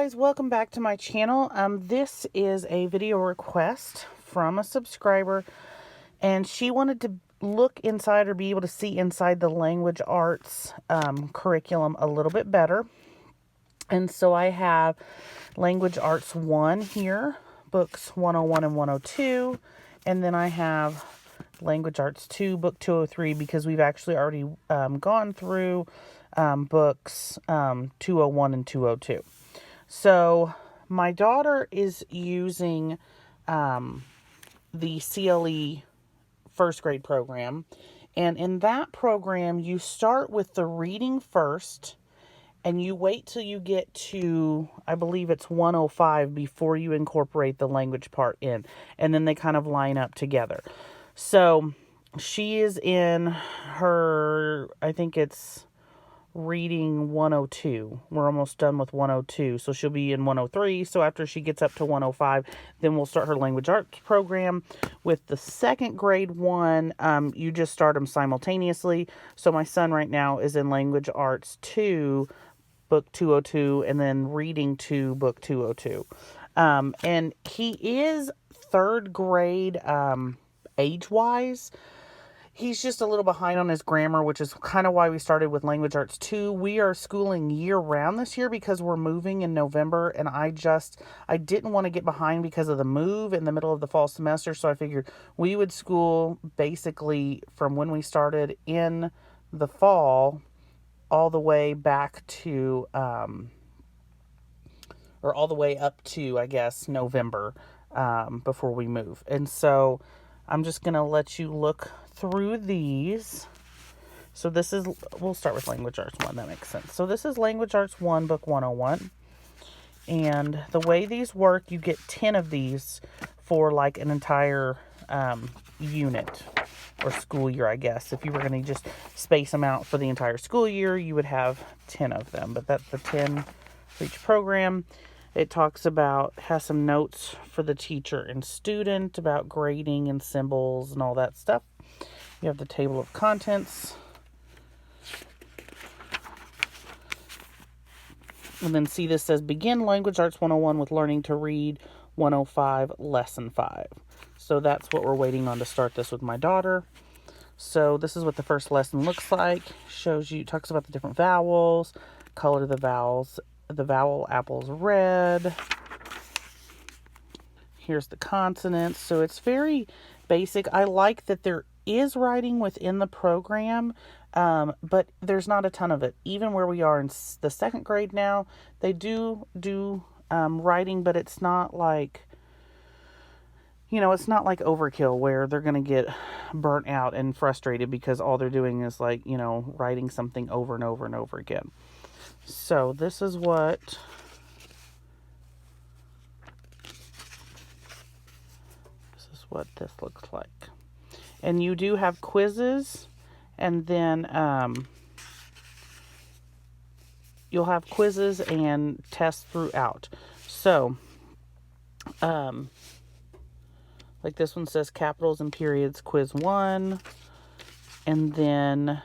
guys, welcome back to my channel. This is a video request from a subscriber, and she wanted to look inside or be able to see inside the language arts curriculum a little bit better. And so I have Language Arts 1 here, books 101 and 102, and then I have Language Arts 2, book 203, because we've actually already gone through books 201 and 202. So my daughter is using the CLE first grade program, and in that program you start with the reading first and you wait till you get to, I believe it's 105, before you incorporate the language part in, and then they kind of line up together. So she is in her, I think it's reading 102. We're almost done with 102, so she'll be in 103. So after she gets up to 105, then we'll start her language arts program. With the second grade one, you just start them simultaneously. So my son right now is in Language Arts 2, book 202, and then reading 2, book 202. And he is third grade age-wise. He's just a little behind on his grammar, which is kind of why we started with Language Arts 2. We are schooling year-round this year because we're moving in November, and I didn't want to get behind because of the move in the middle of the fall semester, so I figured we would school basically from when we started in the fall all the way back to, or all the way up to, I guess, November before we move. And so I'm just going to let you look through these. So this is, we'll start with Language Arts 1, that makes sense. So this is Language Arts 1, book 101. And the way these work, you get 10 of these for like an entire unit or school year, I guess. If you were going to just space them out for the entire school year, you would have 10 of them. But that's the 10 for each program. It talks about, has some notes for the teacher and student about grading and symbols and all that stuff. You have the table of contents. And then see, this says begin Language Arts 101 with learning to read 105, lesson 5. So that's what we're waiting on to start this with my daughter. So this is what the first lesson looks like. Shows you, talks about the different vowels, color the vowels. The vowel apple's red. Here's the consonants. So it's very basic. I like that there is writing within the program, but there's not a ton of it. Even where we are in the second grade now, they do writing, but it's not like, it's not like overkill where they're going to get burnt out and frustrated because all they're doing is like, writing something over and over and over again. So this is what this looks like. And you do have quizzes, and then you'll have quizzes and tests throughout. So like this one says capitals and periods, quiz 1, and then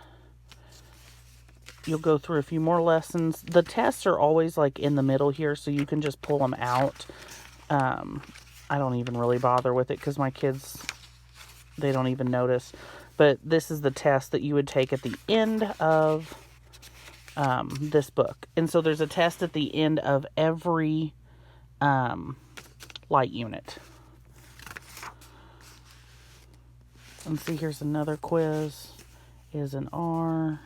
you'll go through a few more lessons. The tests are always like in the middle here, so you can just pull them out. I don't even really bother with it because my kids, they don't even notice. But this is the test that you would take at the end of this book. And so there's a test at the end of every light unit. And see, here's another quiz. Is an R.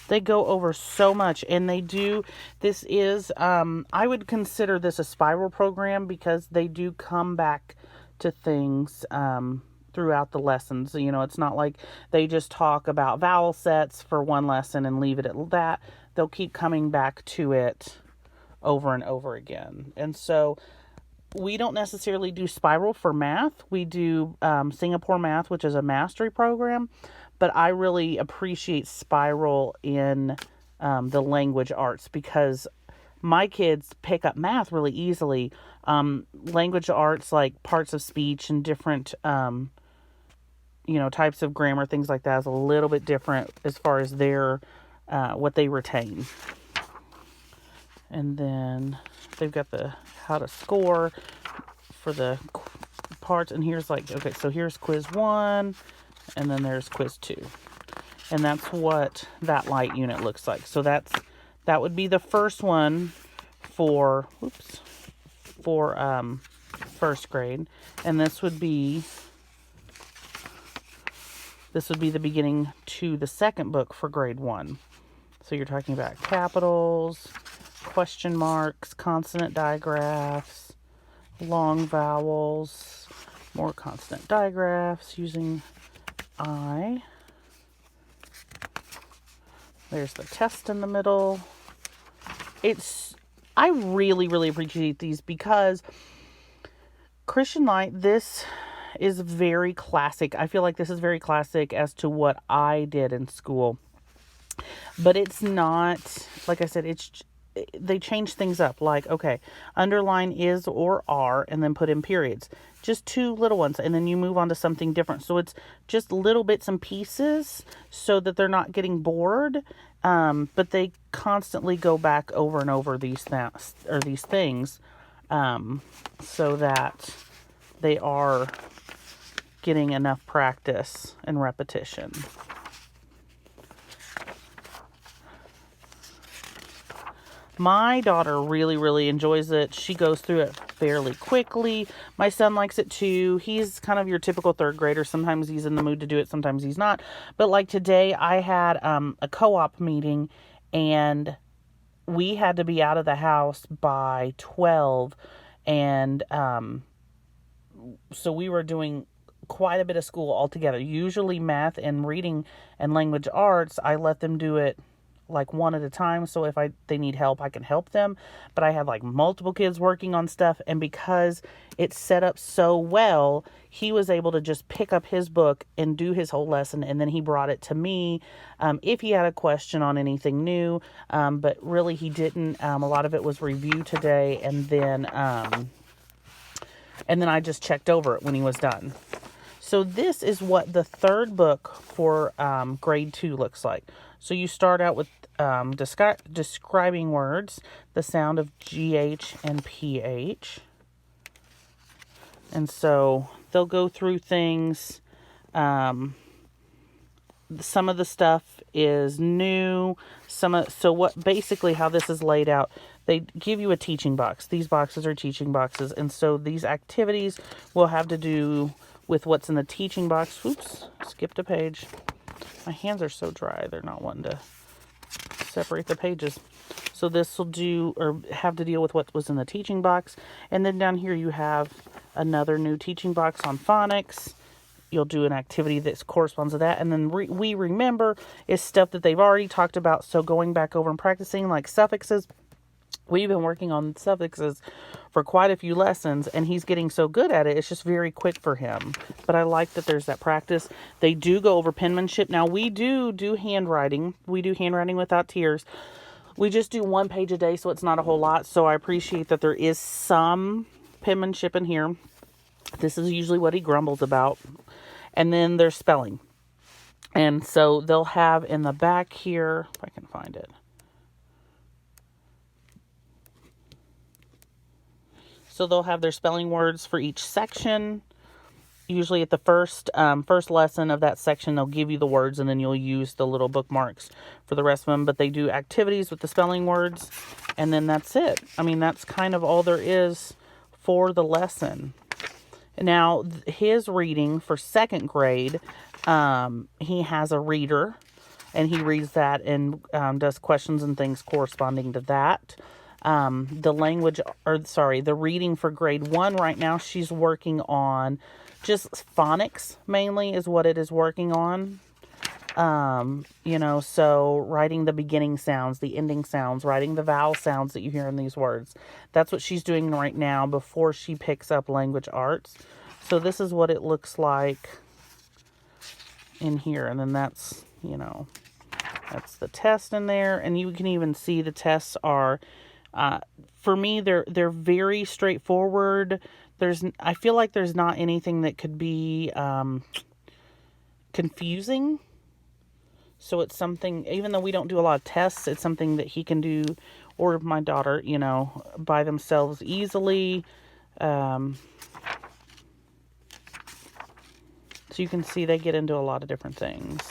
They go over so much, and they do, this is, I would consider this a spiral program because they do come back to things throughout the lessons. It's not like they just talk about vowel sets for one lesson and leave it at that. They'll keep coming back to it over and over again. And so we don't necessarily do spiral for math. We do Singapore Math, which is a mastery program. But I really appreciate spiral in the language arts because my kids pick up math really easily. Language arts, like parts of speech and different types of grammar, things like that is a little bit different as far as their, what they retain. And then they've got the how to score for the parts. And here's okay, so here's quiz 1, and then there's quiz 2. And that's what that light unit looks like. So that would be the first one for, first grade. And this would be the beginning to the second book for grade 1. So you're talking about capitals, question marks, consonant digraphs, long vowels, more consonant digraphs using I. There's the test in the middle. I really, really appreciate these because Christian Light, this is very classic. I feel like this is very classic as to what I did in school. But it's not, like I said, they change things up. Like, okay, underline is or are, and then put in periods. Just 2 little ones, and then you move on to something different. So it's just little bits and pieces so that they're not getting bored. But they constantly go back over and over these things, so that they are getting enough practice and repetition. My daughter really, really enjoys it. She goes through it fairly quickly. My son likes it too. He's kind of your typical 3rd grader. Sometimes he's in the mood to do it. Sometimes he's not. But like today, I had a co-op meeting, and we had to be out of the house by 12. And so we were doing quite a bit of school altogether. Usually math and reading and language arts, I let them do it like one at a time. So if they need help, I can help them. But I had like multiple kids working on stuff. And because it's set up so well, he was able to just pick up his book and do his whole lesson. And then he brought it to me if he had a question on anything new. But really he didn't. A lot of it was review today. And then I just checked over it when he was done. So this is what the 3rd book for grade 2 looks like. So you start out with describing words, the sound of GH and PH. And so they'll go through things. Some of the stuff is new. Basically how this is laid out, they give you a teaching box. These boxes are teaching boxes. And so these activities will have to do with what's in the teaching box. Oops, skipped a page. My hands are so dry, they're not wanting to separate the pages. So this will have to deal with what was in the teaching box. And then down here you have another new teaching box on phonics. You'll do an activity that corresponds to that. And then we remember is stuff that they've already talked about. So going back over and practicing, like suffixes. We've been working on suffixes for quite a few lessons, and he's getting so good at it. It's just very quick for him. But I like that there's that practice. They do go over penmanship. Now, we do handwriting. We do handwriting without tears. We just do 1 page a day, so it's not a whole lot. So I appreciate that there is some penmanship in here. This is usually what he grumbles about. And then there's spelling. And so they'll have in the back here, if I can find it. So they'll have their spelling words for each section. Usually at the first lesson of that section, they'll give you the words, and then you'll use the little bookmarks for the rest of them. But they do activities with the spelling words, and then that's it. I mean, that's kind of all there is for the lesson. Now, his reading for 2nd grade, he has a reader, and he reads that and does questions and things corresponding to that. The reading for grade 1 right now, she's working on just phonics mainly is what it is working on. So writing the beginning sounds, the ending sounds, writing the vowel sounds that you hear in these words. That's what she's doing right now before she picks up language arts. So this is what it looks like in here. And then that's the test in there. And you can even see the tests are, for me, they're very straightforward. I feel like there's not anything that could be, confusing. So it's something, even though we don't do a lot of tests, it's something that he can do, or my daughter, you know, by themselves easily. So you can see they get into a lot of different things.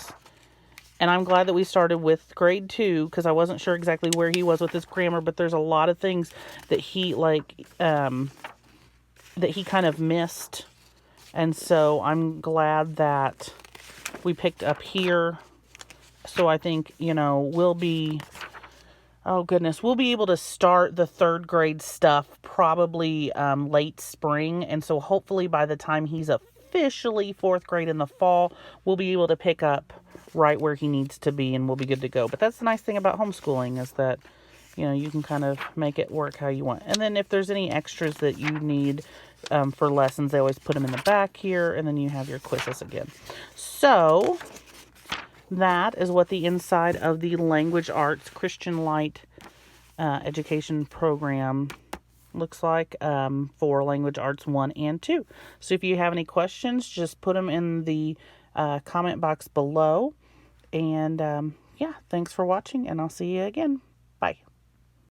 And I'm glad that we started with grade 2, because I wasn't sure exactly where he was with his grammar, but there's a lot of things that he, like, that he kind of missed. And so I'm glad that we picked up here. So I think, you know, we'll be able to start the 3rd grade stuff probably late spring. And so hopefully by the time he's officially 4th grade in the fall, we'll be able to pick up right where he needs to be, and we'll be good to go. But that's the nice thing about homeschooling, is that, you know, you can kind of make it work how you want. And then if there's any extras that you need for lessons, they always put them in the back here, and then you have your quizzes again. So that is what the inside of the Language Arts Christian Light Education Program looks like for Language Arts 1 and 2. So if you have any questions, just put them in the comment box below. And yeah, thanks for watching, and I'll see you again.